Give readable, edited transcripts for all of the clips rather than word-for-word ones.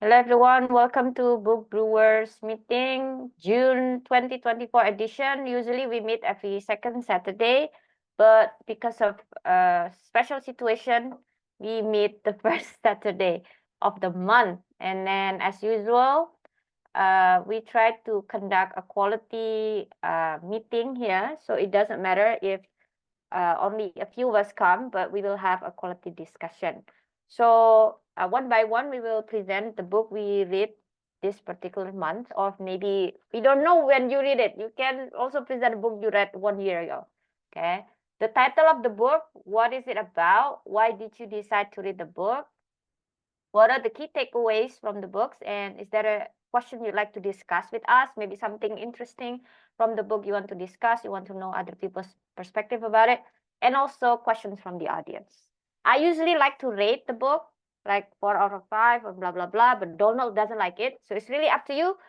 Hello everyone, welcome to Book Brewers meeting, June 2024 edition. Usually we meet every second Saturday, but because of a special situation, we meet the first Saturday of the month. And then as usual, we try to conduct a quality meeting here. So it doesn't matter if only a few of us come, but we will have a quality discussion. So one by one, we will present the book we read this particular month, or maybe we don't know when you read it. You can also present a book you read 1 year ago. Okay. The title of the book, what is it about? Why did you decide to read the book? What are the key takeaways from the books? And is there a question you'd like to discuss with us? Maybe something interesting from the book you want to discuss. You want to know other people's perspective about it. And also questions from the audience. I usually like to rate the book, like 4 out of 5 or blah, blah, blah. But Donald doesn't like it. So it's really up to you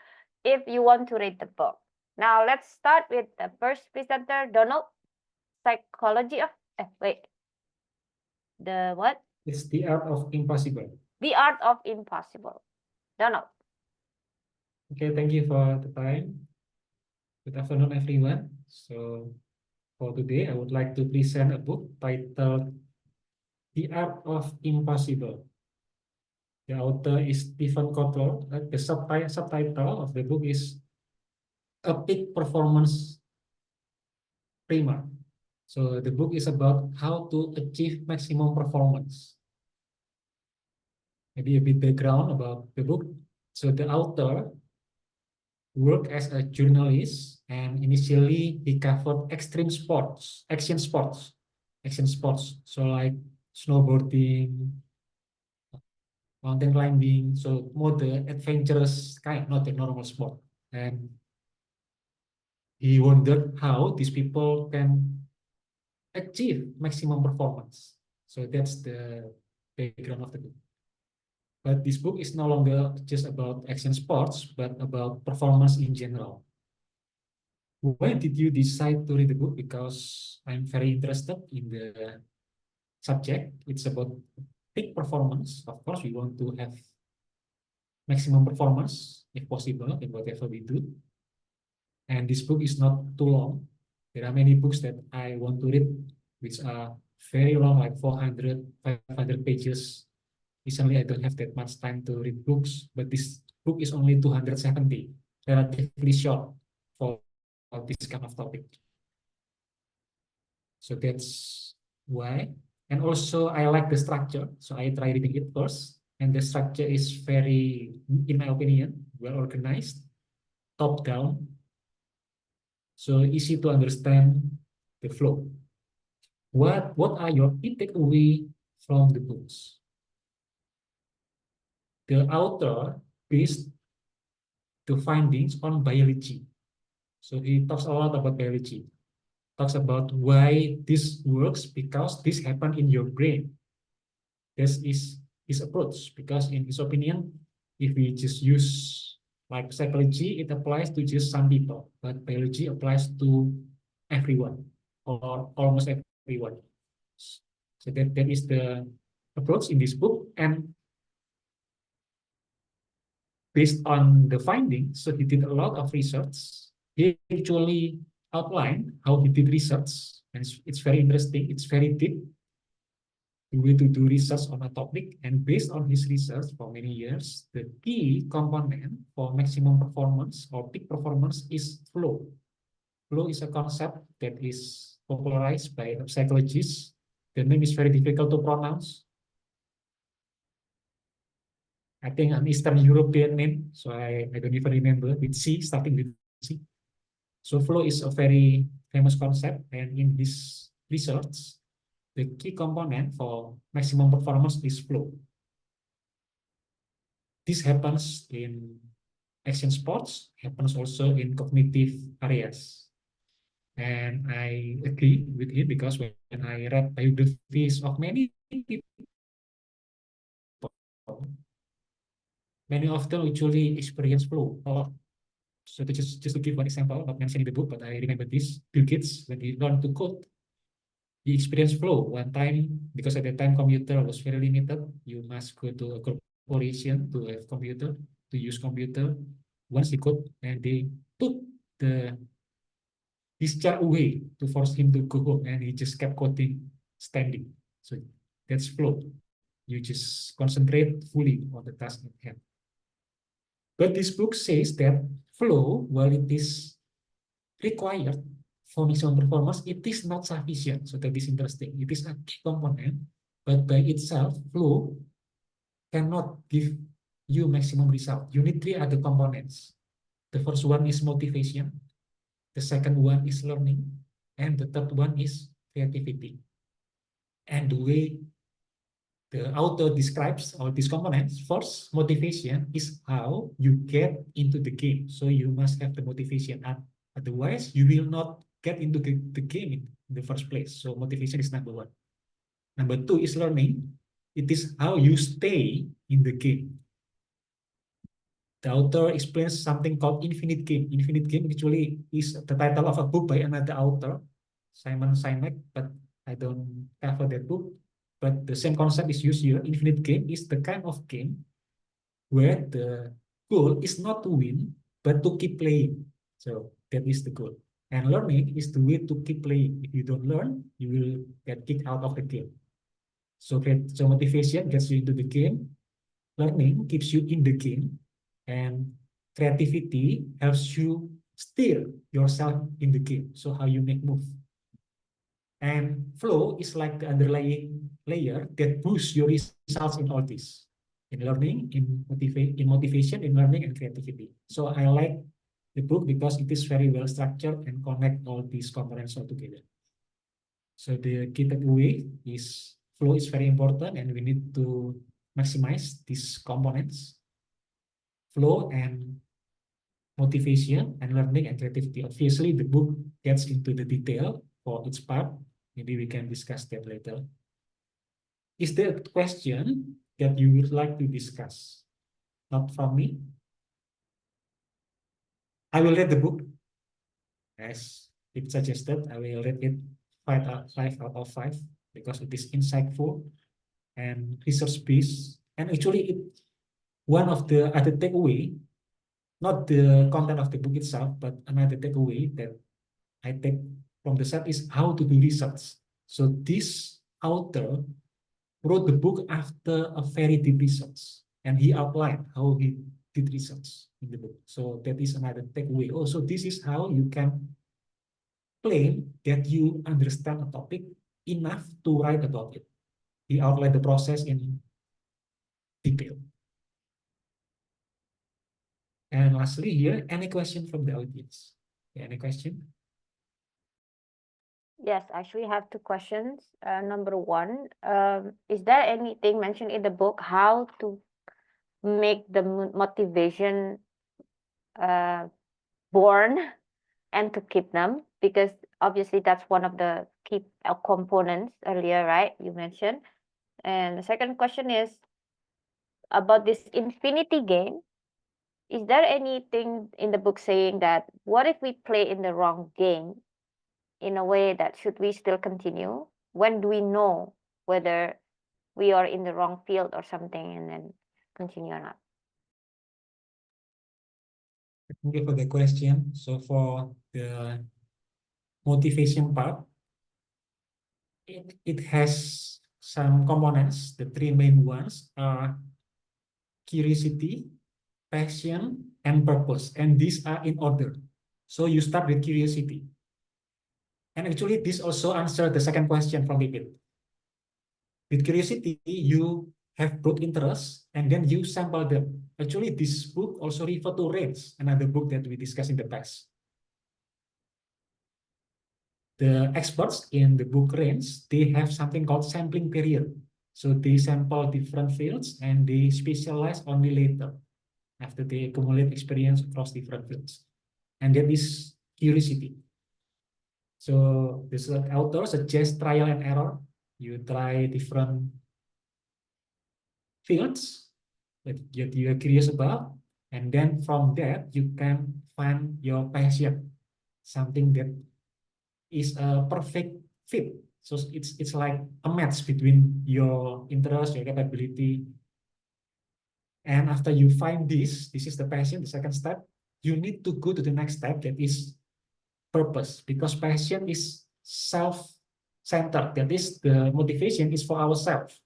if you want to rate the book. Now, let's start with the first presenter, Donald. Psychology of... wait. The what? It's the art of impossible. The Art of Impossible. Donald. Okay, thank you for the time. Good afternoon, everyone. So for today, I would like to present a book titled The Art of Impossible. The author is Stephen Kotler. The subtitle of the book is A Peak Performance Primer. So the book is about how to achieve maximum performance. Maybe a bit background about the book. So the author worked as a journalist, and initially he covered extreme sports, action sports. So like snowboarding, mountain climbing, so more the adventurous kind, not the normal sport. And he wondered how these people can achieve maximum performance. So that's the background of the book. But this book is no longer just about action sports, but about performance in general. Why did you decide to read the book? Because I'm very interested in the subject. It's about peak performance. Of course, we want to have maximum performance if possible in whatever we do. And this book is not too long. There are many books that I want to read, which are very long, like 400, 500 pages. Recently, I don't have that much time to read books, but this book is only 270, relatively short for this kind of topic. So that's why. And also, I like the structure, so I try reading it first. And the structure is very, in my opinion, well organized, top down, so easy to understand the flow. What are your key takeaway from the books? The author based the findings on biology. So he talks a lot about biology, talks about why this works, because this happened in your brain. This is his approach, because in his opinion, if we just use like psychology, it applies to just some people, but biology applies to everyone or almost everyone. So that is the approach in this book. And based on the findings, so he did a lot of research. He actually outlined how he did research, and it's very interesting. It's very deep, the way to do research on a topic. And based on his research for many years, the key component for maximum performance or peak performance is flow. Flow is a concept that is popularized by psychologists. The name is very difficult to pronounce. I think an Eastern European name, so I don't even remember, with C, starting with C. So flow is a very famous concept, and in this research, the key component for maximum performance is flow. This happens in action sports, happens also in cognitive areas. And I agree with it, because when I read biographies of many people, many of them actually experience flow a lot. So just to give one example, not mentioned in the book, but I remember this: Bill Gates, when he learned to code, he experienced flow one time, because at that time computer was very limited. You must go to a operation to have computer, to use computer. Once he could, and they took the his chair away to force him to go home, and he just kept coding standing. So that's flow. You just concentrate fully on the task at hand. But this book says that flow, while it is required for maximum performance, it is not sufficient. So that is interesting. It is a key component, but by itself, flow cannot give you maximum result. You need three other components. The first one is motivation. The second one is learning. And the third one is creativity. And the way the author describes all these components, first, motivation is how you get into the game. So you must have the motivation. Otherwise, you will not get into the game in the first place. So motivation is number one. Number two is learning. It is how you stay in the game. The author explains something called Infinite Game. Infinite Game actually is the title of a book by another author, Simon Sinek, but I don't cover that book. But the same concept is used here. Infinite Game is the kind of game where the goal is not to win, but to keep playing. So that is the goal. And learning is the way to keep playing. If you don't learn, you will get kicked out of the game. So motivation gets you into the game. Learning keeps you in the game, and creativity helps you steer yourself in the game. So how you make move. And flow is like the underlying layer that boosts your results in all this. In learning, in motivation, in learning, and creativity. So I like the book because it is very well structured and connect all these components all together. So the key takeaway is flow is very important, and we need to maximize these components, flow and motivation and learning and creativity. Obviously, the book gets into the detail for each part. Maybe we can discuss that later. Is there a question that you would like to discuss? Not from me. I will read the book as it suggested. I will rate it 5 out of 5 because it is insightful and research based. And actually, one of the other takeaway, not the content of the book itself, but another takeaway that I take from the set is how to do research. So this author wrote the book after a very deep research, and he outlined how he did research in the book. So that is another takeaway. Also, this is how you can claim that you understand a topic enough to write about it. He outlined the process in detail. And lastly here, any question from the audience? Any question? Yes, I actually have two questions. Number one, is there anything mentioned in the book how to make the motivation born and to keep them? Because obviously that's one of the key components earlier, right? You mentioned. And the second question is about this infinity game. Is there anything in the book saying that what if we play in the wrong game in a way that should we still continue? When do we know whether we are in the wrong field or something and then continue or not? Thank you for the question. So for the motivation part, it has some components. The three main ones are curiosity, passion, and purpose. And these are in order. So you start with curiosity. And actually, this also answers the second question from David. With curiosity, you have broad interest, and then you sample them. Actually, this book also refers to RAINS, another book that we discussed in the past. The experts in the book RAINS, they have something called sampling period. So they sample different fields and they specialize only later after they accumulate experience across different fields. And that is curiosity. So this author suggests trial and error. You try different fields that you are curious about, and then from that you can find your passion, something that is a perfect fit. So it's like a match between your interest, your capability, And after you find this is the passion, the second step, you need to go to the next step, that is purpose, because passion is self-centered. That is, the motivation is for ourselves,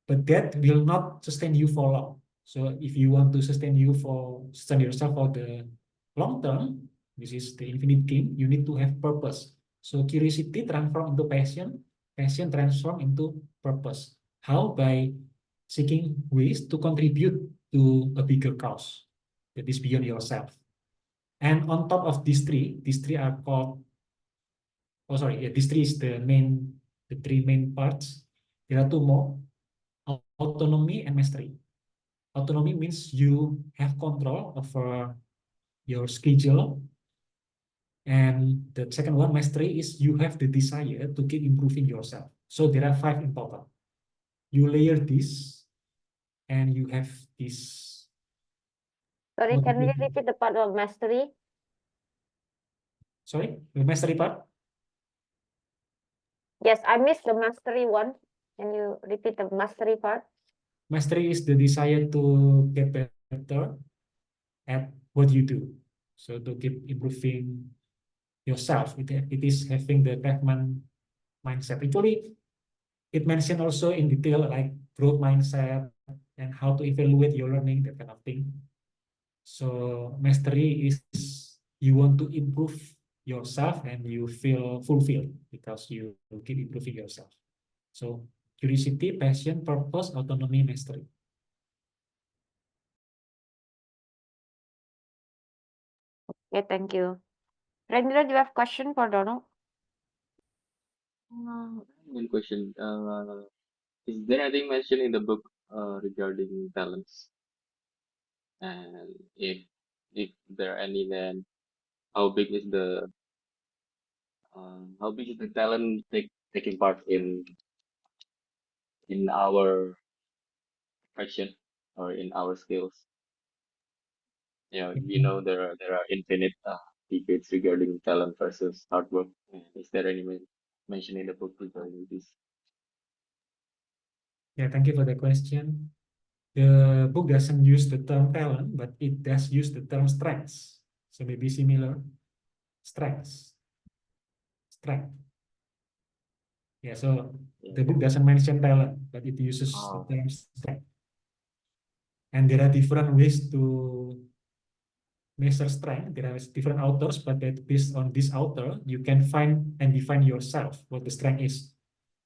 but that will not sustain you for long. So if you want to sustain yourself for the long term, this is the infinite game, you need to have purpose. So curiosity transform into passion, passion transform into purpose. How? By seeking ways to contribute to a bigger cause that is beyond yourself. And on top of these three are called, oh sorry, yeah, these three is the three main parts. There are two more: autonomy and mastery. Autonomy means you have control over your schedule. And the second one, mastery, is you have the desire to keep improving yourself. So there are five in total. You layer this and you have this Sorry, can you motivation. repeat the part of mastery? Sorry, the mastery part. Yes, I missed the mastery one. Can you repeat the mastery part? Mastery is the desire to get better at what you do. So to keep improving yourself, it is having the craftsman mindset. Actually, it mentioned also in detail like growth mindset and how to evaluate your learning, that kind of thing. So mastery is you want to improve yourself and you feel fulfilled because you keep improving yourself. So curiosity, passion, purpose, autonomy, mastery. Okay, thank you. Rendra, do you have question for Donald? One question. Is there anything mentioned in the book regarding talents? And if there are any, then how big is the talent taking part in our profession or in our skills? There are infinite debates regarding talent versus hard work. Is there any mention in the book regarding this? Yeah, thank you for the question. The book doesn't use the term talent, but it does use the term strengths. So maybe similar. Strengths. Strength. Yeah, so Yeah. the book doesn't mention talent, but it uses the Oh, term strength. And there are different ways to measure strength. There are different authors, but that based on this author, you can find and define yourself what the strength is.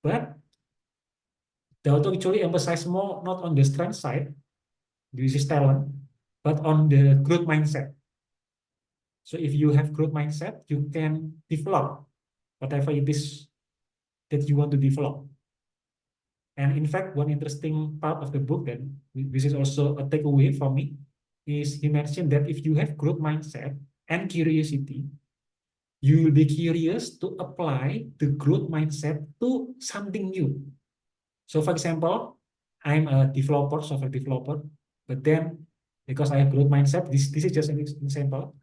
But the author actually emphasize more not on the strength side, this is talent, but on the growth mindset. So if you have growth mindset, you can develop whatever it is that you want to develop. And in fact, one interesting part of the book, that this is also a takeaway for me, is he mentioned that if you have growth mindset and curiosity, you will be curious to apply the growth mindset to something new. So for example, I'm a developer, software developer, but then because I have growth mindset, this is just an example,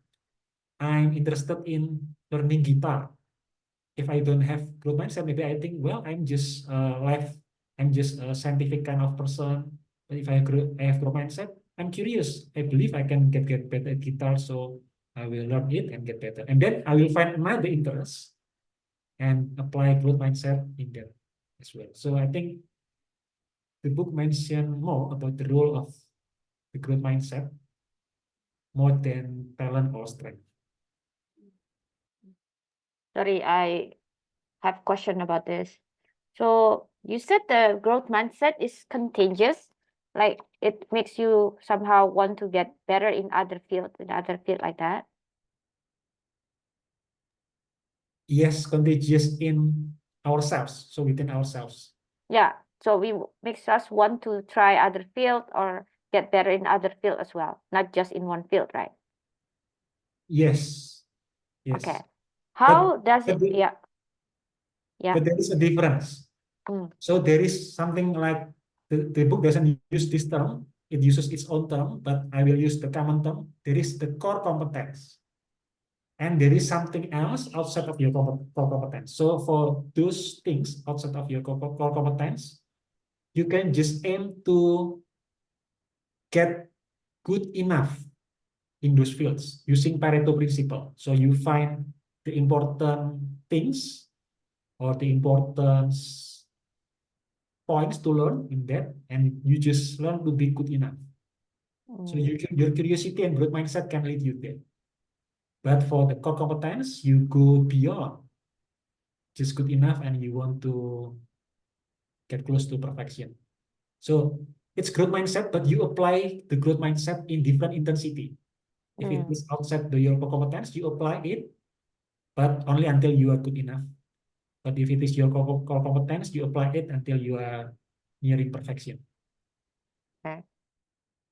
I'm interested in learning guitar. If I don't have growth mindset, maybe I think, well, I'm just a scientific kind of person. But if I have growth mindset, I'm curious. I believe I can get better at guitar, so I will learn it and get better. And then I will find another interest and apply growth mindset in that as well. So I think the book mentioned more about the role of the growth mindset more than talent or strength. Sorry, I have question about this. So you said the growth mindset is contagious, like it makes you somehow want to get better in other field like that. Yes, contagious in ourselves, so within ourselves. Yeah. So makes us want to try other field or get better in other field as well, not just in one field, right? Yes, Okay. yes. But How does but, it? the, Yeah. Yeah. but there is a difference. Mm. So there is something like the book doesn't use this term, it uses its own term, but I will use the common term. There is the core competence. And there is something else outside of your core competence. So for those things outside of your core competence, you can just aim to get good enough in those fields using Pareto principle. So you find the important things or the importance points to learn in that, and you just learn to be good enough. So your curiosity and growth mindset can lead you there. But for the core competence, you go beyond just good enough and you want to get close to perfection. So it's growth mindset, but you apply the growth mindset in different intensity. If it is outside your core competence, you apply it, but only until you are good enough. But if it is your core competence, you apply it until you are nearing perfection. Okay.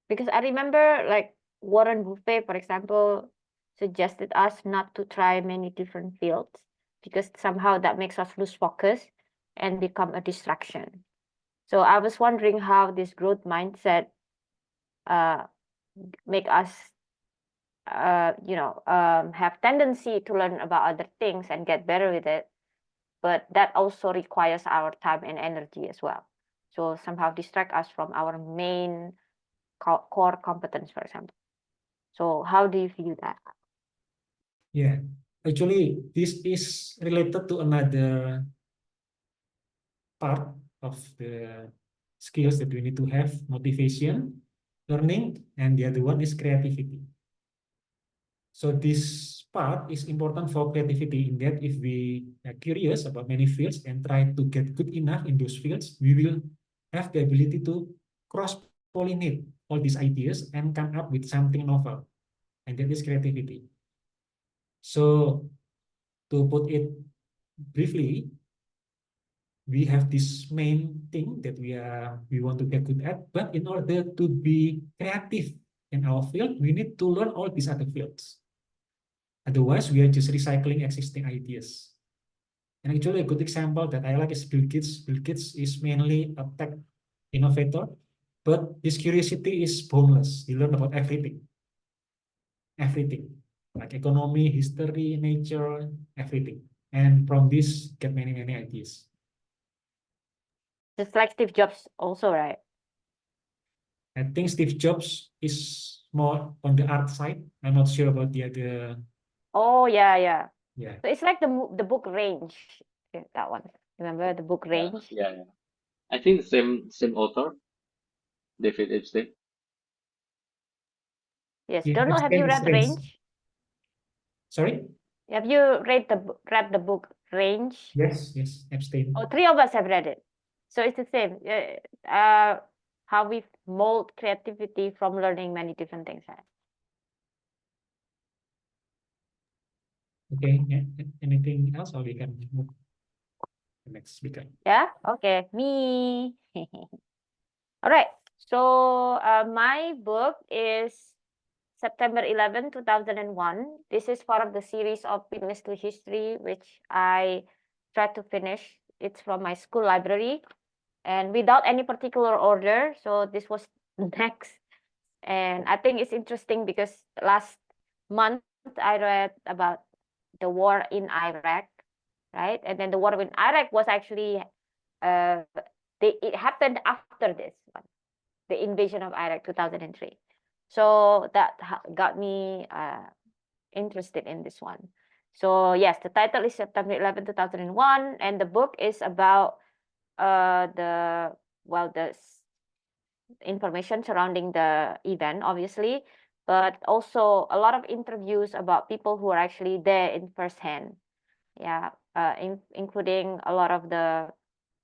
Because I remember like Warren Buffett, for example, suggested us not to try many different fields because somehow that makes us lose focus and become a distraction. So I was wondering how this growth mindset make us have tendency to learn about other things and get better with it, but that also requires our time and energy as well. So somehow distract us from our main core competence, for example. So how do you view that? Yeah, actually, this is related to another part of the skills that we need to have: motivation, learning, and the other one is creativity. So this part is important for creativity in that if we are curious about many fields and try to get good enough in those fields, we will have the ability to cross-pollinate all these ideas and come up with something novel. And that is creativity. So to put it briefly, we have this main thing that we want to get good at, but in order to be creative in our field, we need to learn all these other fields. Otherwise, we are just recycling existing ideas. And actually, a good example that I like is Bill Gates. Bill Gates is mainly a tech innovator, but his curiosity is boundless. He learned about everything, like economy, history, nature, everything. And from this, get many ideas. Just like Steve Jobs also, right? I think Steve Jobs is more on the art side. I'm not sure about the other. Oh yeah. Yeah. So it's like the book Range. That one. Remember the book Range? Yeah. I think the same author, David Epstein. Yes. Yeah, Don't know. Have Epstein you is read strange. Range? Sorry? Have you read the book Range? Yes, Epstein. Oh, three of us have read it. So it's the same. How we mold creativity from learning many different things. Right? Okay, yeah. Anything else, or we can move to the next speaker? Yeah. Okay. Me. All right. So my book is September 11, 2001. This is part of the series of Witness to History, which I tried to finish. It's from my school library and without any particular order. So this was next. And I think it's interesting because last month I read about the war in Iraq, right? And then the war in Iraq was actually, it happened after this one, the invasion of Iraq 2003. So that got me interested in this one. So yes, the title is September 11, 2001, and the book is about the information surrounding the event, obviously, but also a lot of interviews about people who are actually there in firsthand. Yeah, including a lot of the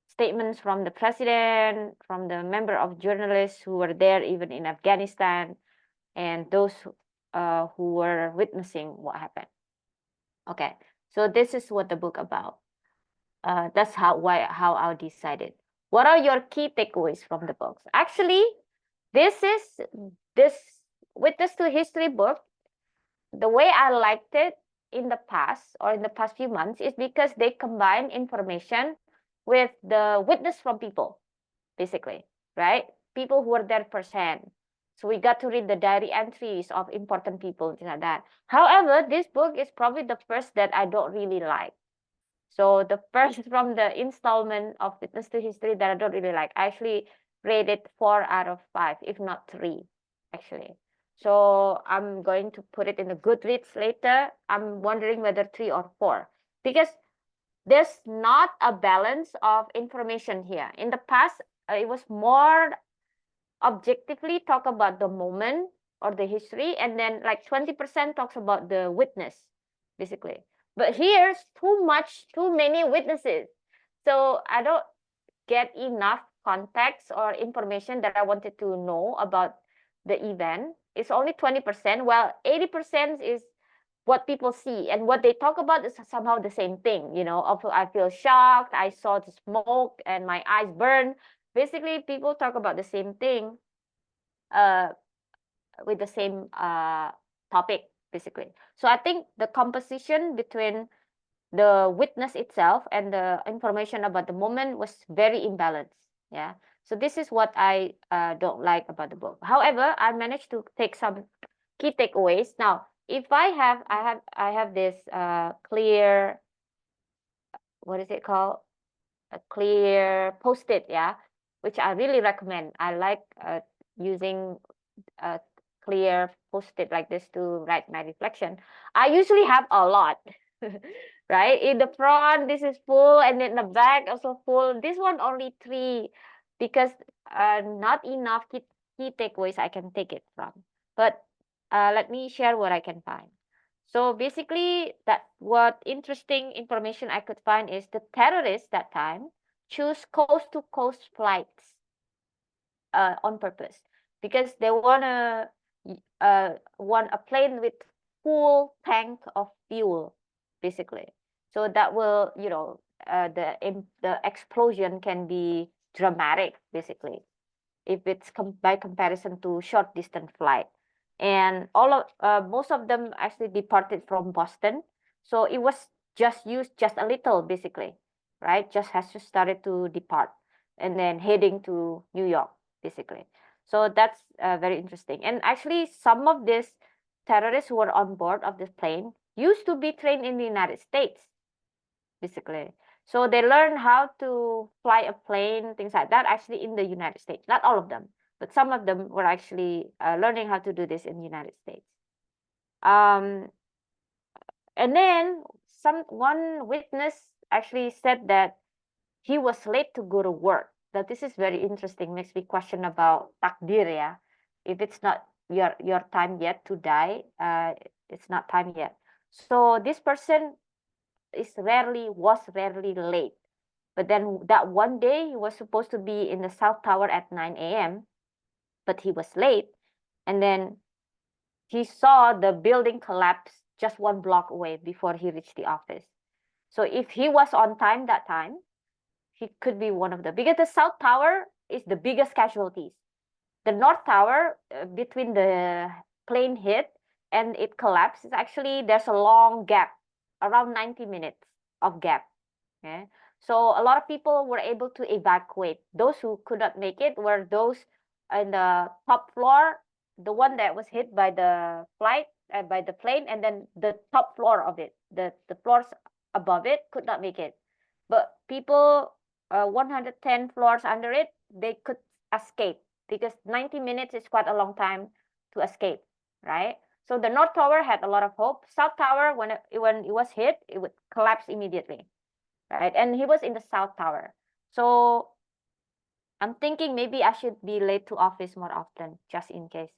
statements from the president, from the member of journalists who were there even in Afghanistan, and those who were witnessing what happened. Okay, so this is what the book about. That's how I decided. What are your key takeaways from the books? Actually, this Witness to History book. The way I liked it in the past or in the past few months is because they combine information with the witness from people, basically, right? People who were there firsthand. So we got to read the diary entries of important people, things like that. However, this book is probably the first that I don't really like. So the first from the installment of Witness to History that I don't really like, I actually rated 4 out of 5, if not 3. actually. So I'm going to put it in the Goodreads later. I'm wondering whether 3 or 4, because there's not a balance of information here. In the past, it was more objectively talk about the moment or the history, and then like 20% talks about the witness, basically. But here's too many witnesses. So I don't get enough context or information that I wanted to know about the event. It's only 20%, while 80% is what people see, and what they talk about is somehow the same thing. I feel shocked, I saw the smoke and my eyes burn. Basically, people talk about the same thing, uh, with the same topic, basically. So I think the composition between the witness itself and the information about the moment was very imbalanced. Yeah. So this is what I don't like about the book. However, I managed to take some key takeaways. Now, if I have this clear, what is it called? A clear post-it, yeah, which I really recommend. I like using a clear post-it like this to write my reflection. I usually have a lot, right? In the front, this is full, and in the back also full. This one only 3, because not enough key takeaways I can take it from. But let me share what I can find. So basically, that what interesting information I could find is the terrorists that time choose coast-to-coast flights on purpose, because they want a plane with full tank of fuel, basically. So that will, the explosion can be dramatic, basically, if it's by comparison to short distance flight. And most of them actually departed from Boston, so it was just used just a little, basically, right? Just has to started to depart and then heading to New York, basically. So that's very interesting. And actually, some of these terrorists who were on board of this plane used to be trained in the United States, basically. So they learn how to fly a plane, things like that, actually in the United States. Not all of them, but some of them were actually learning how to do this in the United States. And then one witness actually said that he was late to go to work. Now this is very interesting, makes me question about takdir, yeah. If it's not your time yet to die, it's not time yet. So this person was rarely late. But then that one day he was supposed to be in the South Tower at 9 a.m., but he was late. And then he saw the building collapse just 1 block away before he reached the office. So if he was on time that time, he could be one of the, because the South Tower is the biggest casualties. The North Tower, between the plane hit and it collapses, actually there's a long gap, around 90 minutes of gap. Okay. So a lot of people were able to evacuate. Those who could not make it were those in the top floor, the one that was hit by the by the plane, and then the top floor of it, the floors above it could not make it. But people 110 floors under it, they could escape, because 90 minutes is quite a long time to escape, right? So the North Tower had a lot of hope. South Tower, when it was hit, it would collapse immediately, right? And he was in the South Tower. So I'm thinking maybe I should be late to office more often, just in case.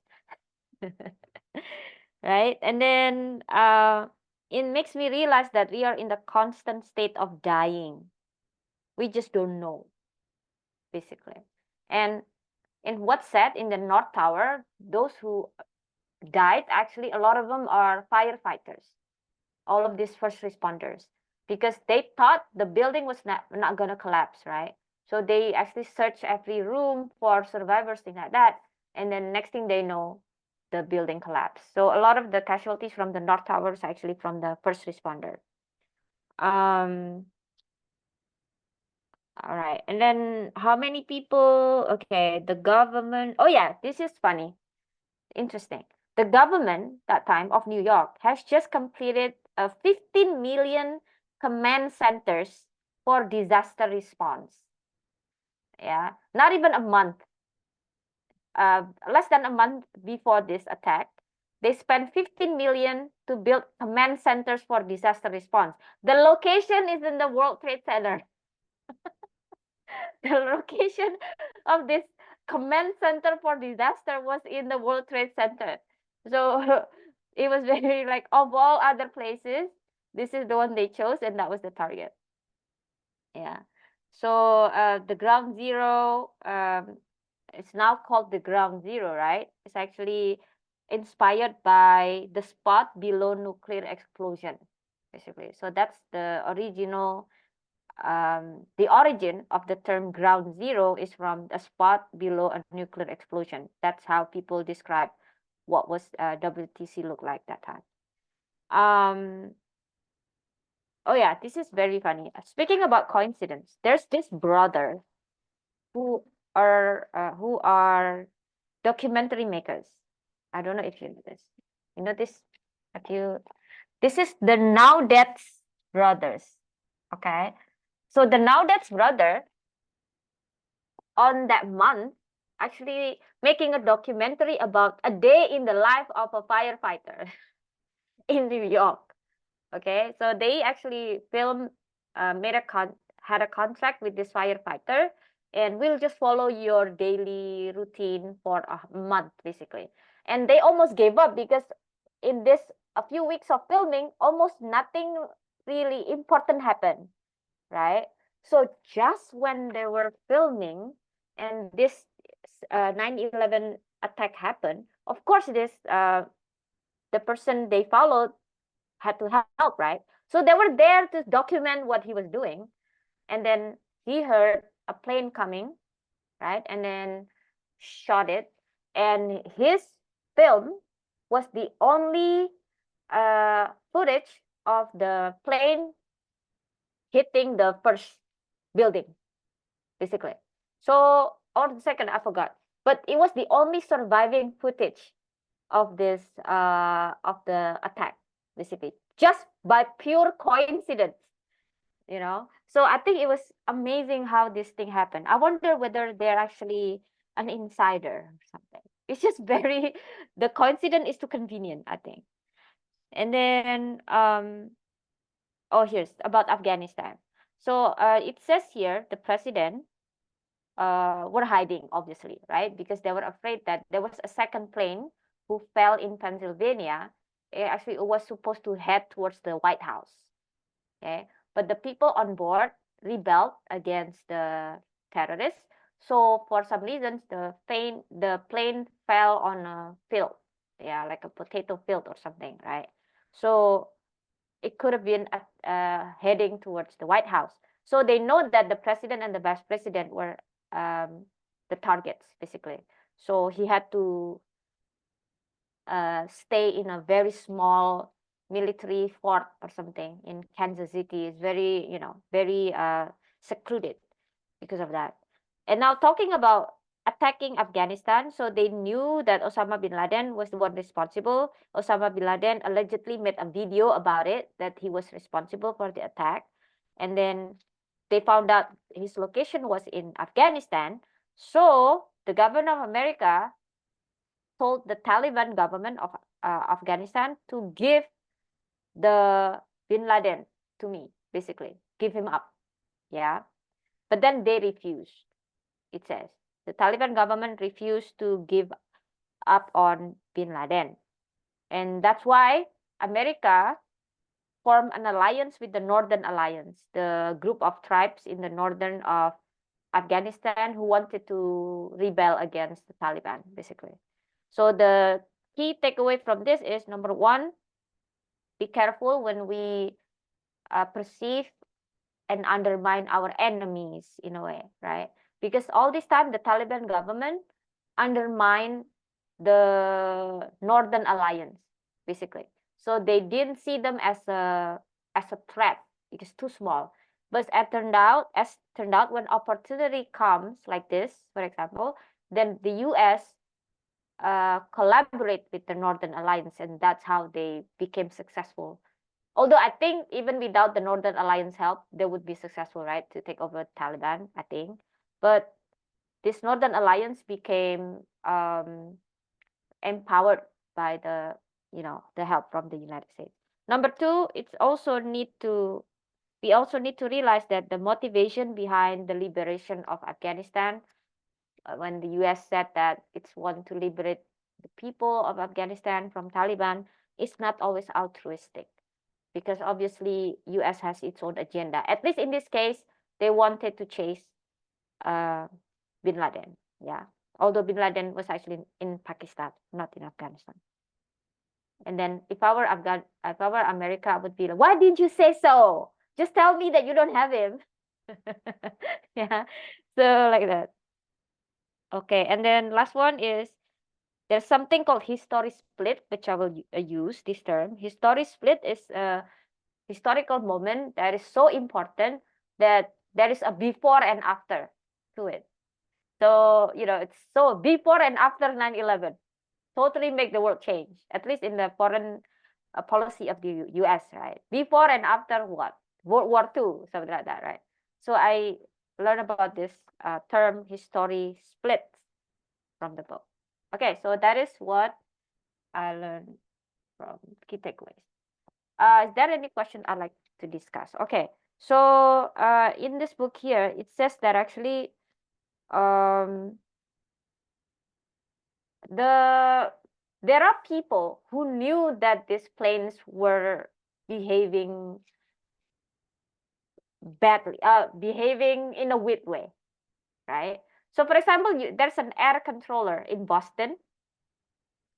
Right? And then it makes me realize that we are in the constant state of dying. We just don't know, basically. And in what's said in the North Tower, those who died, actually, a lot of them are firefighters, all of these first responders, because they thought the building was not going to collapse, right? So they actually search every room for survivors, things like that. And then next thing they know, the building collapsed. So a lot of the casualties from the North Tower is actually from the first responder. All right. And then how many people? Okay, the government. Oh yeah, this is funny. Interesting. The government that time of New York has just completed 15 million command centers for disaster response. Yeah, not even a month. less than a month before this attack, they spent 15 million to build command centers for disaster response. The location is in the World Trade Center. The location of this command center for disaster was in the World Trade Center. So it was very like, of all other places, this is the one they chose, and that was the target. Yeah. So the ground zero, it's now called the ground zero, right? It's actually inspired by the spot below nuclear explosion, basically. So that's the original, the origin of the term ground zero is from a spot below a nuclear explosion. That's how people describe what was WTC look like that time. Oh yeah, this is very funny. Speaking about coincidence, there's this brother who are documentary makers. I don't know if you know this. You know this? Have you? This is the Now That's brothers. Okay, so the Now That's brother on that month actually making a documentary about a day in the life of a firefighter in New York. Okay, so they actually filmed, had a contract with this firefighter, and we'll just follow your daily routine for a month, basically. And they almost gave up because in this a few weeks of filming, almost nothing really important happened, right? So just when they were filming and this 9/11 attack happened, of course, this the person they followed had to help, right? So they were there to document what he was doing. And then he heard a plane coming, right? And then shot it. And his film was the only footage of the plane hitting the first building, basically. So, or the second, I forgot. But it was the only surviving footage of this of the attack, basically, just by pure coincidence, you know. So I think it was amazing how this thing happened. I wonder whether they're actually an insider or something. It's just very, the coincidence is too convenient, I think. And then oh, here's about Afghanistan. So it says here the president were hiding, obviously, right? Because they were afraid that there was a second plane who fell in Pennsylvania. Actually, it was supposed to head towards the White House. Okay, but the people on board rebelled against the terrorists. So for some reasons, the plane fell on a field, yeah, like a potato field or something, right? So it could have been heading towards the White House. So they know that the president and the vice president were the targets, basically. So he had to stay in a very small military fort or something in Kansas City. Is very, very secluded because of that. And now talking about attacking Afghanistan, so they knew that Osama bin Laden was the one responsible. Osama bin Laden allegedly made a video about it, that he was responsible for the attack. And then they found out his location was in Afghanistan. So the government of America told the Taliban government of Afghanistan to give the bin Laden to me, basically, give him up. Yeah. But then they refused, it says. The Taliban government refused to give up on bin Laden. And that's why America formed an alliance with the Northern Alliance, the group of tribes in the northern of Afghanistan who wanted to rebel against the Taliban, basically. So the key takeaway from this is, number one, be careful when we perceive and undermine our enemies in a way, right? Because all this time, the Taliban government undermined the Northern Alliance, basically. So they didn't see them as a threat because too small. But as turned out, when opportunity comes like this, for example, then the U.S. Collaborate with the Northern Alliance, and that's how they became successful. Although I think even without the Northern Alliance help, they would be successful, right, to take over Taliban, I think. But this Northern Alliance became empowered by the the help from the United States. Number two, we also need to realize that the motivation behind the liberation of Afghanistan, when the US said that it's want to liberate the people of Afghanistan from Taliban, is not always altruistic, because obviously US has its own agenda. At least in this case, they wanted to chase bin Laden. Yeah, although bin Laden was actually in Pakistan, not in Afghanistan. And then if I were America, I would be like, why did you say so? Just tell me that you don't have him. Yeah, so like that. Okay, and then last one is there's something called history split, which I will use this term. History split is a historical moment that is so important that there is a before and after to it. So, it's so before and after 9/11 totally make the world change, at least in the foreign policy of the US, right? Before and after what? World War II, something like that, right? So I learned about this term history split from the book. Okay, so that is what I learned from key takeaways. Is there any question I'd like to discuss? Okay, so in this book here, it says that actually there are people who knew that these planes were behaving badly, behaving in a weird way, right? So, for example, there's an air controller in Boston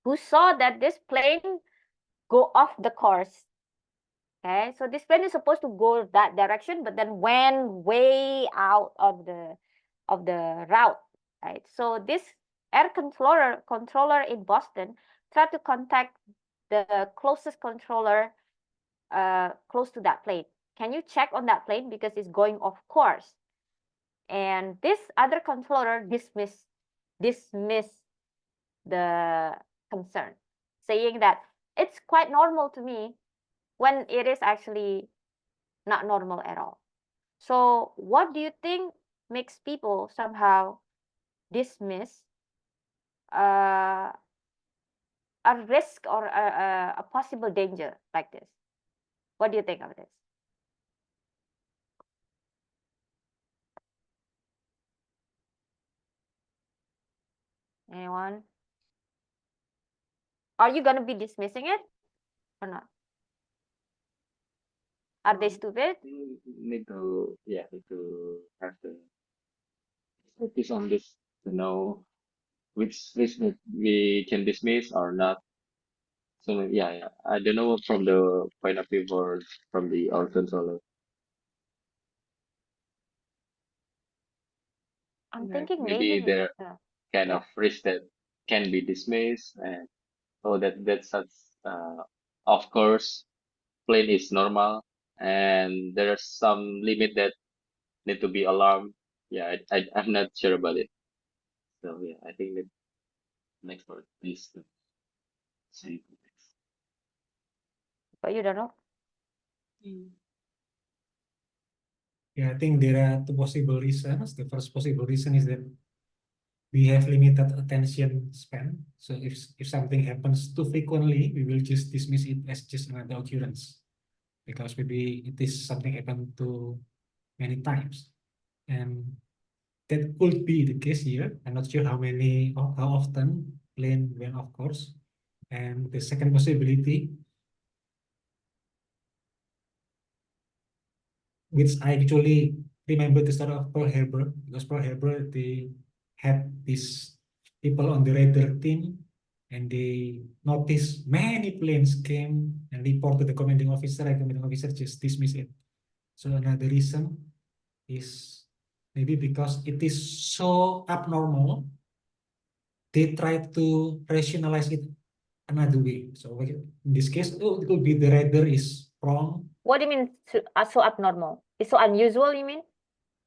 who saw that this plane go off the course. Okay, so this plane is supposed to go that direction, but then went way out of the route, right? So this air controller in Boston tried to contact the closest controller close to that plane. Can you check on that plane because it's going off course? And this other controller dismissed the concern, saying that it's quite normal to me when it is actually not normal at all. So what do you think makes people somehow dismiss a risk or a possible danger like this? What do you think of this? Anyone? Are you gonna be dismissing it or not? Are they stupid? Need to have the focus on this to know which risk that we can dismiss or not. So yeah, I don't know from the point of view or from the our controller. I'm Like thinking maybe maybe. there kind Yeah. of risk that can be dismissed, and that's such of course plane is normal, and there's some limit that need to be alarmed. Yeah, I'm not sure about it. So yeah, I think that next part is to say. But you don't know. Yeah, I think there are two possible reasons. The first possible reason is that we have limited attention span. So if something happens too frequently, we will just dismiss it as just another occurrence, because maybe it is something happened to many times. And that could be the case here. I'm not sure how often plane went off course. And the second possibility, which I actually remember the story of Pearl Harbor, because Pearl Harbor, they had these people on the radar team, and they noticed many planes came and report to the commanding officer, and commanding officer just dismiss it. So another reason is maybe because it is so abnormal, they try to rationalize it another way. So in this case, it could be the radar is wrong. What do you mean so abnormal? It's so unusual, you mean?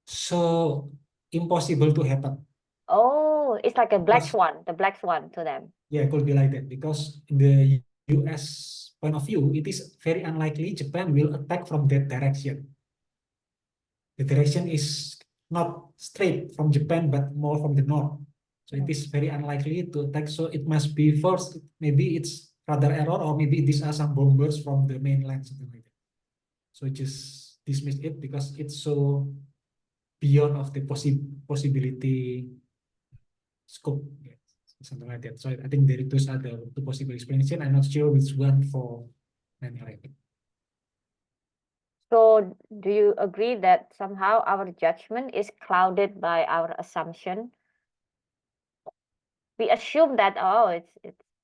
So impossible to happen. Oh, it's like a black Because, swan, the black swan to them. yeah, it could be like that. Because in the US point of view, it is very unlikely Japan will attack from that direction. The direction is not straight from Japan, but more from the north. So it is very unlikely to attack. So it must be first, maybe it's radar error, or maybe these are some bombers from the mainland, something like that. So just dismiss it because it's so beyond of the possibility scope, yeah, something like that. So I think those are the two possible explanation. I'm not sure which one for 9/11. So do you agree that somehow our judgment is clouded by our assumption? We assume that, oh,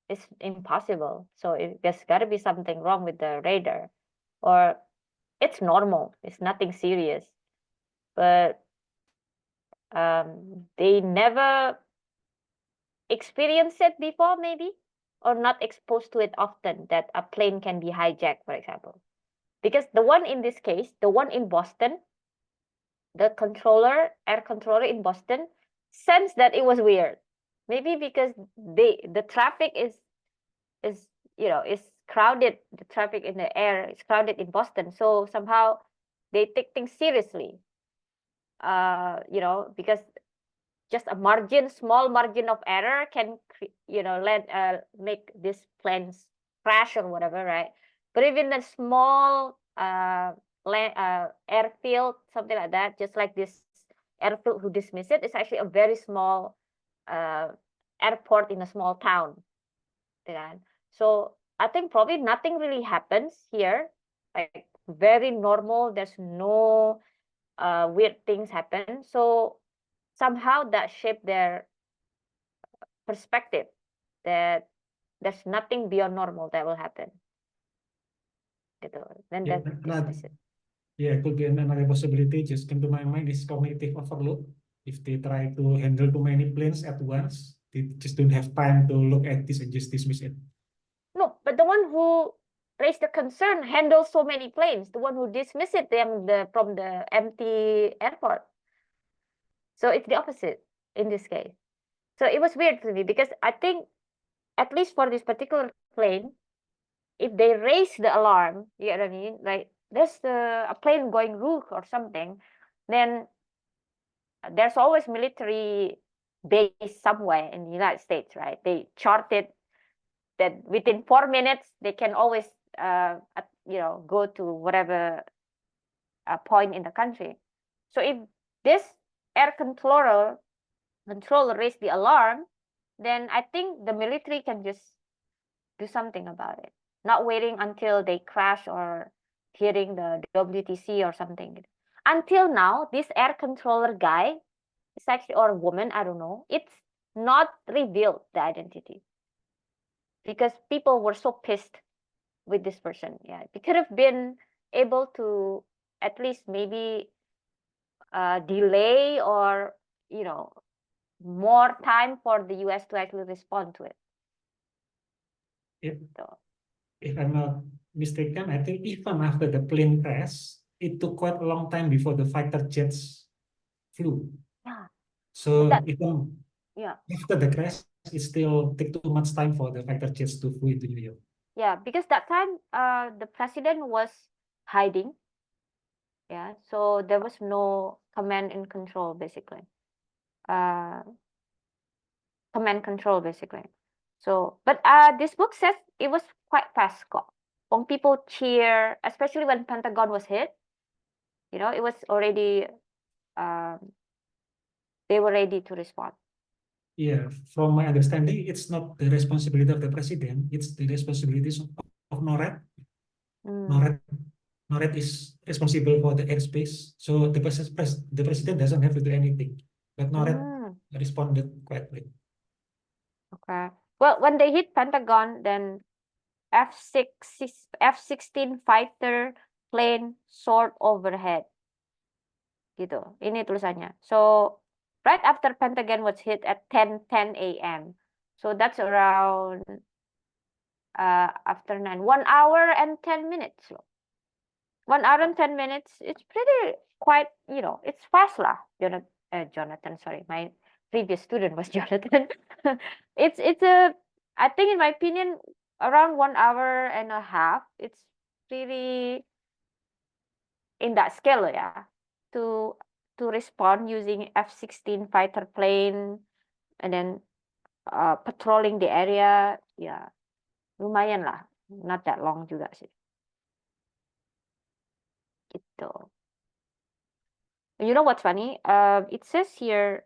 it's impossible. So there's got to be something wrong with the radar, or it's normal. It's nothing serious. But they never experienced it before, maybe, or not exposed to it often, that a plane can be hijacked, for example. Because the one in this case, the one in Boston, the air controller in Boston, sensed that it was weird. Maybe because the traffic is is crowded. The traffic in the air is crowded in Boston, so somehow they take things seriously. Because just a small margin of error can make these planes crash or whatever, right? But even a small airfield, something like that, just like this airfield who dismissed it, it's actually a very small uh, airport in a small town. Yeah. So I think probably nothing really happens here, like very normal. There's no weird things happen. So somehow that shaped their perspective that there's nothing beyond normal that will happen. Gitu. Then Yeah, they dismiss it. yeah, could be another possibility. Just came to my mind is cognitive overload. If they try to handle too many planes at once, they just don't have time to look at this and just dismiss it. No, but the one who raised the concern handles so many planes. The one who dismissed it from the empty airport. So it's the opposite in this case. So it was weird to me because I think at least for this particular plane, if they raise the alarm, you know what I mean? Like there's a plane going rogue or something, then there's always military base somewhere in the United States, right? They charted that within 4 minutes they can always go to whatever point in the country. So if this air controller raised the alarm, then I think the military can just do something about it, not waiting until they crash or hearing the WTC or something. Until now, this air controller guy is actually, or woman, I don't know, it's not revealed the identity because people were so pissed with this person. Yeah, they could have been able to at least maybe delay or more time for the US to actually respond to it. If, So, if I'm not mistaken, I think even after the plane crash, it took quite a long time before the fighter jets flew. yeah, So that even yeah. after the crash, it still take too much time for the fighter jets to fly into New York. Yeah, because that time the president was hiding. Yeah, so there was no command and control basically. Uh, command control basically. So, but this book says it was quite fast, Scott. When people cheer, especially when Pentagon was hit, it was already um, they were ready to respond. Yeah, from my understanding, it's not the responsibility of the president, it's the responsibilities of NORAD. NORAD, NORAD is responsible for the airspace, so the president doesn't have to do anything, but NORAD responded quite late. Okay. Well, when they hit Pentagon, then F-16 fighter plane soared overhead. Gitu. Ini tulisannya. So, right after Pentagon was hit at 10:10 a.m. So that's around after 9. 1 hour and 10 minutes. 1 hour and 10 minutes. It's pretty quite, it's fast lah. Jonathan, sorry. My previous student was Jonathan. It's I think in my opinion, around 1 hour and a half. It's pretty in that scale, yeah. To to respond using F-16 fighter plane and then patrolling the area. Ya, lumayan lah. Not that long juga sih. Gitu. You know what's funny? It says here,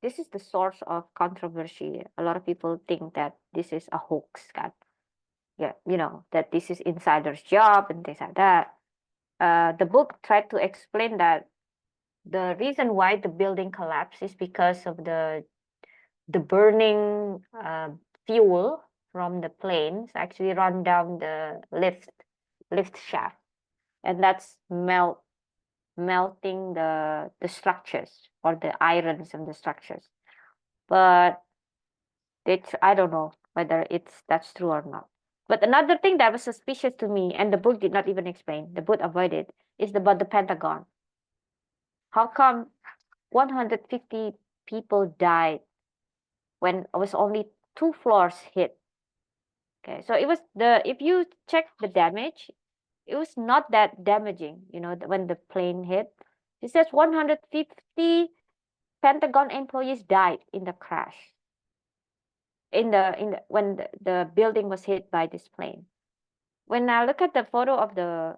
this is the source of controversy. A lot of people think that this is a hoax, kan? Yeah, you know, that this is insider's job and things like that. The book tried to explain that the reason why the building collapsed is because of the burning fuel from the planes actually run down the lift shaft, and that's melting the structures or the irons in the structures. But I don't know whether that's true or not. But another thing that was suspicious to me, and the book did not even explain, the book avoided, is about the Pentagon. How come 150 people died when it was only 2 floors hit? Okay, so it was if you check the damage, it was not that damaging, you know, when the plane hit. It says 150 Pentagon employees died in the crash. When the building was hit by this plane. When I look at the photo of the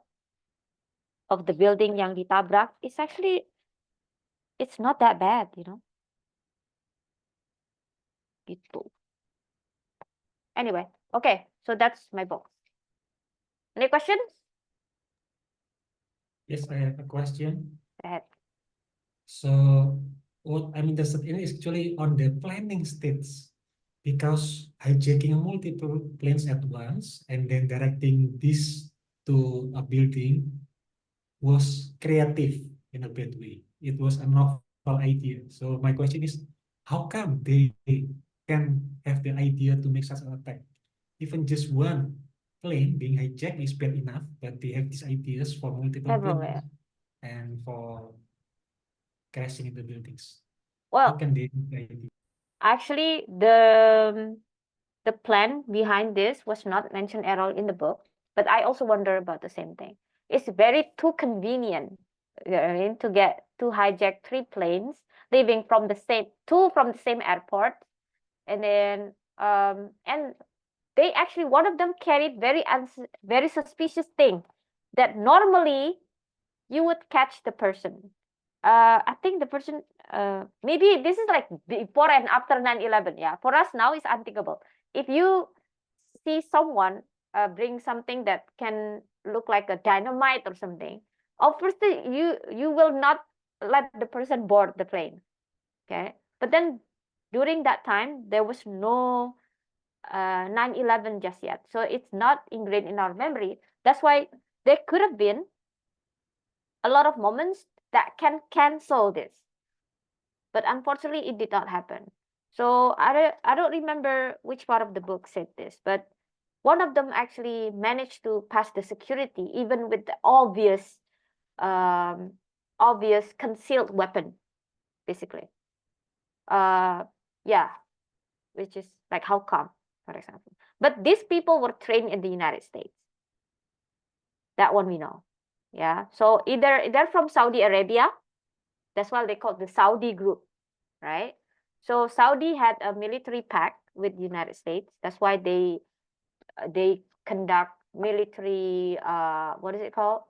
building yang ditabrak, it's not that bad, you know. Gitu. Anyway, okay, so that's my book. Any questions? Yes, I have a question. Go ahead. So what I'm interested in is actually on the planning stage, because hijacking multiple planes at once and then directing this to a building was creative in a bad way. It was a novel idea. So my question is, how come they can have the idea to make such an attack? Even just one plane being hijacked is bad enough, but they have these ideas for multiple Everywhere. planes and for crashing into buildings. Well, How can they do the idea? actually, the plan behind this was not mentioned at all in the book, but I also wonder about the same thing. It's very too convenient, you know what I mean, to hijack 3 planes, leaving from the same airport, and then and they actually, one of them carried very suspicious thing that normally you would catch the person. I think the person, maybe this is like before and after 9/11. Yeah, for us now it's unthinkable. If you see someone bring something that can look like a dynamite or something, obviously you will not let the person board the plane. Okay, but then during that time there was no 9/11 just yet, so it's not ingrained in our memory. That's why there could have been a lot of moments that can cancel this, but unfortunately it did not happen. So I don't remember which part of the book said this, but one of them actually managed to pass the security even with the obvious concealed weapon, basically. Yeah, which is like, how come, for example. But these people were trained in the United States. That one we know. Yeah, so either they're from Saudi Arabia. That's why they call the Saudi group, right? So Saudi had a military pact with the United States. That's why they conduct military what is it called?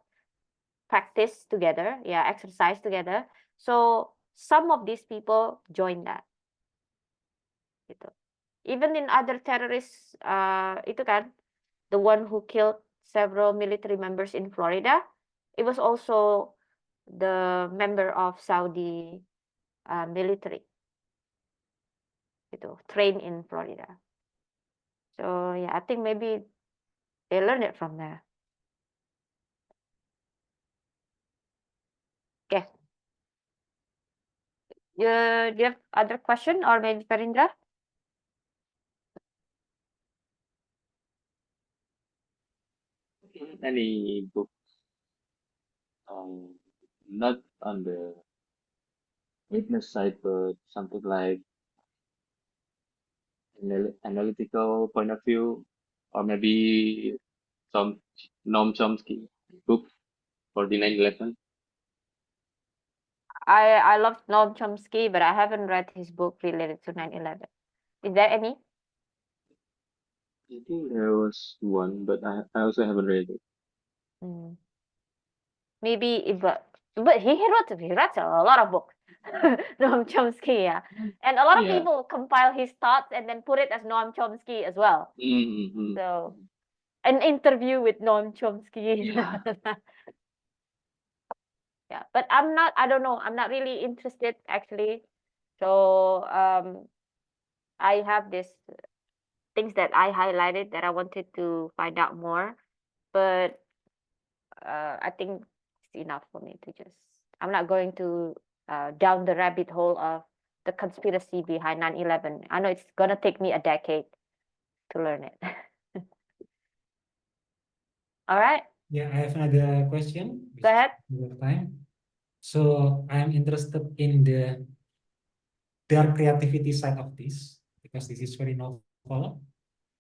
Practice together, yeah, exercise together. So some of these people joined that. Gitu. Even in other terrorists, itu kan, the one who killed several military members in Florida, it was also the member of Saudi military, gitu, trained in Florida. So yeah, I think maybe they learned it from there. Okay. Do you have other question, or maybe Parindra? Any book, um, not on the witness side, but something like analytical point of view, or maybe some Noam Chomsky book for the 9/11. I love Noam Chomsky, but I haven't read his book related to 9/11. Is there any? I think there was one, but I also haven't read it. Mm. Maybe if but he writes a lot of books. Noam Chomsky, yeah. And a lot of Yeah. people compile his thoughts and then put it as Noam Chomsky as well. Mm-hmm. So an interview with Noam Chomsky. Yeah. Yeah, but I don't know, I'm not really interested actually. So I have this things that I highlighted that I wanted to find out more, but I think it's enough for me to just. I'm not going to down the rabbit hole of the conspiracy behind 9/11. I know it's gonna take me a decade to learn it. All right, Yeah, I have another question. go ahead. Time. So I'm interested in the dark creativity side of this because this is very novel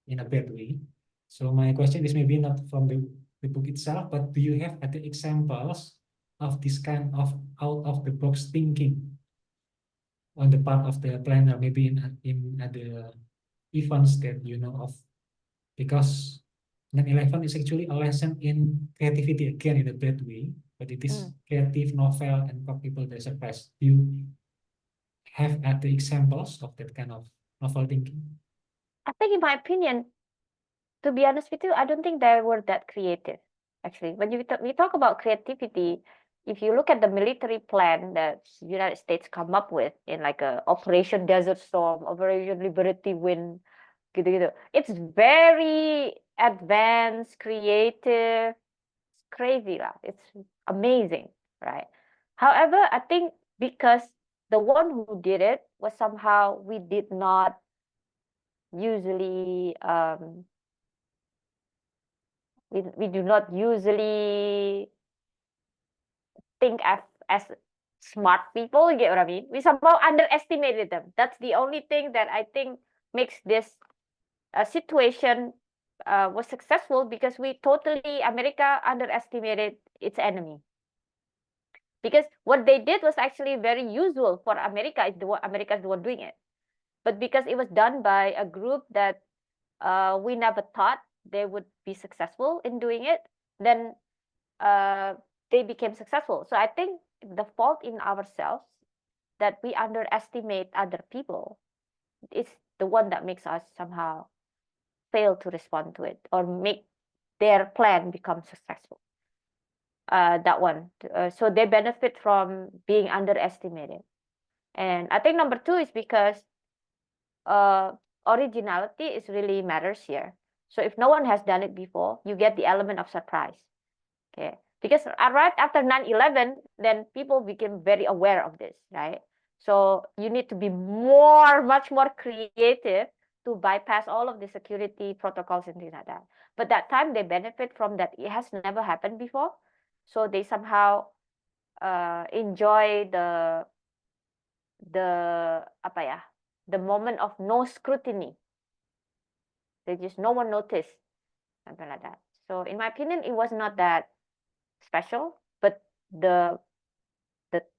in a bad way. So my question is maybe not from the book itself, but do you have other examples of this kind of out of the box thinking on the part of the planner, maybe in other events that you know of? Because 9/11 is actually a lesson in creativity again in a bad way, but it is creative novel and for people that surprise. Do you have other examples of that kind of novel thinking? I think, in my opinion, to be honest with you, I don't think they were that creative. Actually, when we talk about creativity, if you look at the military plan that the United States come up with in like a Operation Desert Storm, Operation Liberty Wind, gitu-gitu, it's very advanced, creative, it's crazy lah. It's amazing, right? However, I think because the one who did it was somehow we did not usually we do not usually think as smart people. You get what I mean? We somehow underestimated them. That's the only thing that I think makes this situation was successful, because we totally America underestimated its enemy. Because what they did was actually very usual for America. America is the one doing it, but because it was done by a group that we never thought they would be successful in doing it, then they became successful. So I think the fault in ourselves that we underestimate other people is the one that makes us somehow fail to respond to it or make their plan become successful. That one. So they benefit from being underestimated. And I think number two is because originality is really matters here. So if no one has done it before, you get the element of surprise. Okay. Because right after 9/11, then people became very aware of this, right? So you need to be much more creative to bypass all of the security protocols and things like that. But that time they benefit from that. It has never happened before. So they somehow enjoy the apa ya, the moment of no scrutiny. They just no one noticed, something like that. So in my opinion, it was not that special, but the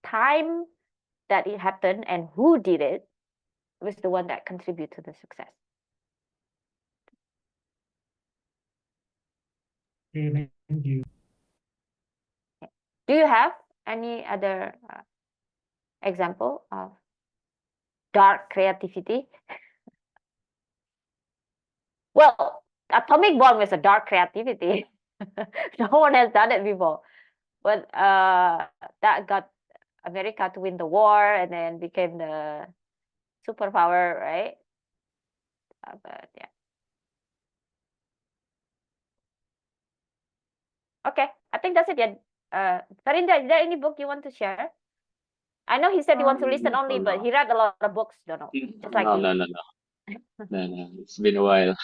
time that it happened and who did it was the one that contributed to the success. Okay, thank you. Do you have any other example of dark creativity? Well, atomic bomb is a dark creativity. No one has done it before, but that got America to win the war and then became the superpower, right? But yeah. Okay, I think that's it. Yeah. Farinda, is there any book you want to share? I know he said he wants to listen Not only, for but now. he read a lot of books. Don't know, just like No, me. no, no, no. No, no. It's been a while.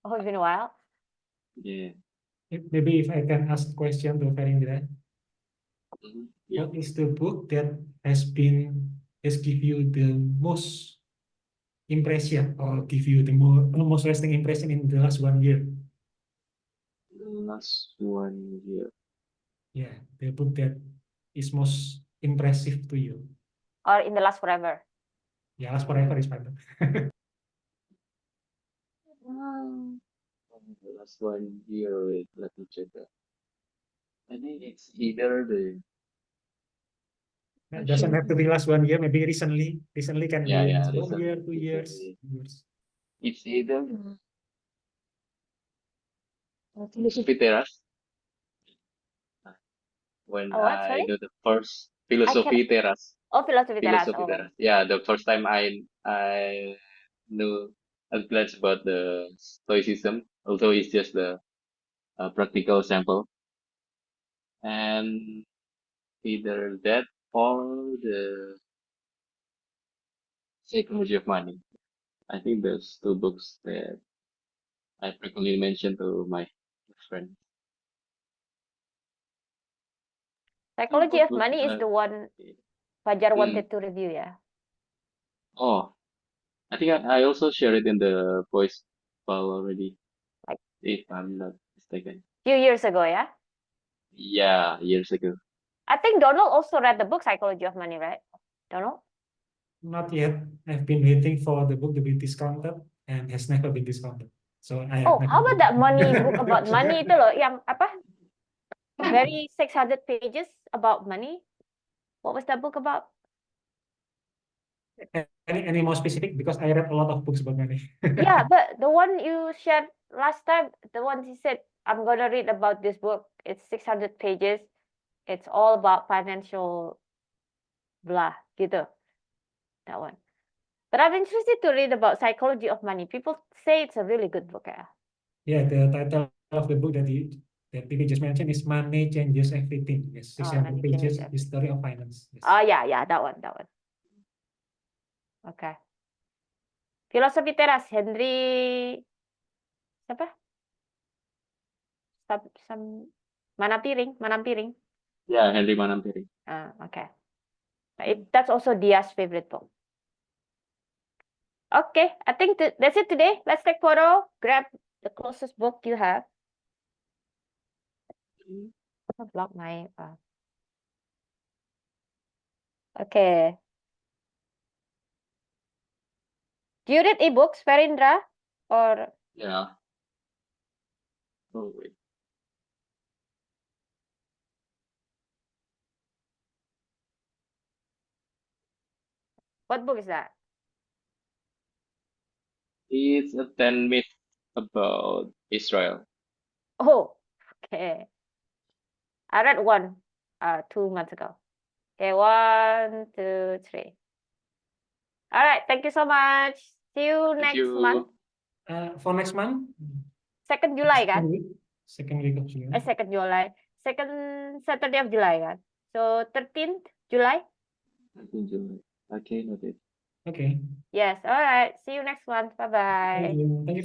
Oh, it's been a while. Yeah. Maybe if I can ask a question to Farindra, Yeah. what is the book that has give you the most impression or give you the most lasting impression in the last 1 year? The last 1 year. Yeah, the book that is most impressive to you? Or in the last forever? Yeah, Last Forever is fine. The last 1 year, wait, let me check that. I think it's either the It doesn't have to be last 1 year, maybe recently. Recently can yeah, be yeah, 1 year, recently, 2 years. recently. Years. It's either philosophy terrace. When Oh, what? I Sorry? do the first I can. philosophy terrace. Oh, philosophy terrace. Philosophy Oh, terrace. Yeah, the first time I knew a glance about the stoicism, although it's just the practical sample, and either that or the psychology of money. I think those two books that I frequently mention to my friends. Psychology Both of books, Money is the one Fajar mm. wanted to review, yeah. Oh, I think I also share it in the voice file already, Like if I'm not mistaken. few years ago, yeah. Yeah, years ago. I think Donald also read the book Psychology of Money, right? Donald? Not yet. I've been waiting for the book to be discounted and has never been discounted. So I have Oh, never how about read that it. money book about money itu loh, yang apa? Very 600 pages about money. What was that book about? Any more specific? Because I read a lot of books about money. Yeah, but the one you shared last time, the one he said, I'm gonna read about this book. It's 600 pages. It's all about financial blah, gitu. That one. But I'm interested to read about Psychology of Money. People say it's a really good book, yeah. Yeah, the title of the book that Pipi just mentioned is Money Changes Everything. Yes, Oh, 600 Money pages, Changes Everything. History of Finance. Yes. Oh, yeah, that one. Okay. Filosofi Teras, Henry siapa? Manam Piring. Yeah, Henry Manampiri. Okay. That's also Dia's favorite book. Okay, I think that's it today. Let's take photo. Grab the closest book you have. I'll block my. Okay. Do you read ebooks, Farindra? Or Yeah. Oh wait. what book is that? It's a 10 myth about Israel. Oh, okay. I read one 2 months ago. Okay, 1, 2, 3. All right, thank you so much. See you Thank next month. you. For next month, 2nd July kan? second week of July. 2nd July. 2nd Saturday of July kan? So 13th July? 13 July. Okay, noted. Okay. Yes, all right. See you next month. Bye-bye. Thank you.